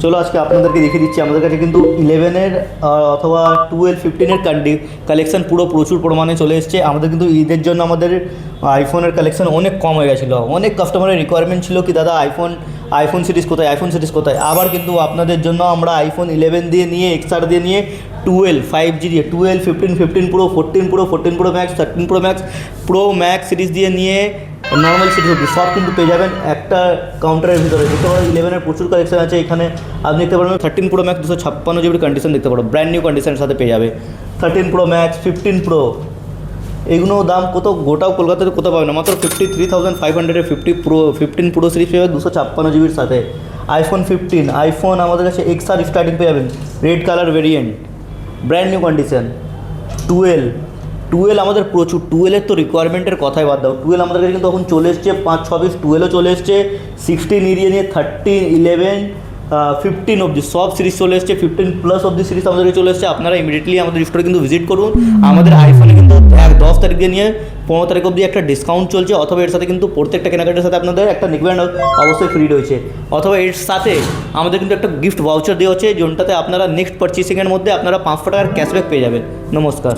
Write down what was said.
চলো আজকে আপনাদেরকে দেখিয়ে দিচ্ছি আমাদের কাছে কিন্তু 11-এর অথবা 12-15-এর কালেকশন পুরো প্রচুর পরিমাণে চলে এসেছে। আমাদের কিন্তু ঈদের জন্য আমাদের আইফোনের কালেকশন অনেক কম হয়ে গেছিলো। অনেক কাস্টমারের রিকোয়ারমেন্ট ছিল কি দাদা আইফোন সিরিজ কোথায়। আবার কিন্তু আপনাদের জন্য আমরা আইফোন 11 দিয়ে নিয়ে XR দিয়ে নিয়ে 12 5G দিয়ে 12, 15 pro, 14 pro max, 13 pro max, pro max series দিয়ে নিয়ে নর্মাল সিরিজ অব্দি সব কিন্তু পেয়ে যাবেন একটা কাউন্টারের ভিতরে। দেখতে পারেন 11-এর প্রচুর কালেকশন আছে এখানে। আপনি দেখতে পারবেন 13 প্রো ম্যাক্স 256 GB কন্ডিশন দেখতে পারো, ব্র্যান্ড নিউ কন্ডিশনের সাথে পেয়ে যাবে। 13 প্রো ম্যাক্স, 15 প্রো, এগুলো দাম কত গোটাও কলকাতাতে কোথাও পাবে না, মাত্র 53,500-এ 15 প্রো সিরিজ পেয়ে যাবে 256 GBর সাথে। আইফোন আমাদের কাছে XR স্টার্টিং পেয়ে যাবেন, red colour variant, brand new condition. 12 আমাদের প্রচুর, 12-এর তো রিকোয়ারমেন্টের কথাই বাদ দাও। 12 আমাদের কাছে কিন্তু তখন চলে এসছে 5-6 পিস, 12ও চলে এসছে, 16 এরিয়া নিয়ে 13, 11, 15 অবধি সব সিরিজ চলে এসছে, 15+ অবধি সিরিজ আমাদের কাছে চলে এসছে। আপনারা ইমিডিয়েটলি আমাদের স্টোরে কিন্তু ভিজিট করুন। আমাদের আইফোনে কিন্তু 10 তারিখ দিয়ে নিয়ে 15 তারিখ অবধি একটা ডিসকাউন্ট চলছে, অথবা এর সাথে কিন্তু প্রত্যেকটা কেনাকাটার সাথে আপনাদের একটা নেকব্যান্ড অবশ্যই ফ্রি রয়েছে, অথবা এর সাথে আমাদের কিন্তু একটা গিফট ভাউচার দেওয়া হচ্ছে, যেটাতে আপনারা নেক্সট পারচেসিংয়ের মধ্যে আপনারা 500 টাকার ক্যাশব্যাক পেয়ে যাবেন। নমস্কার।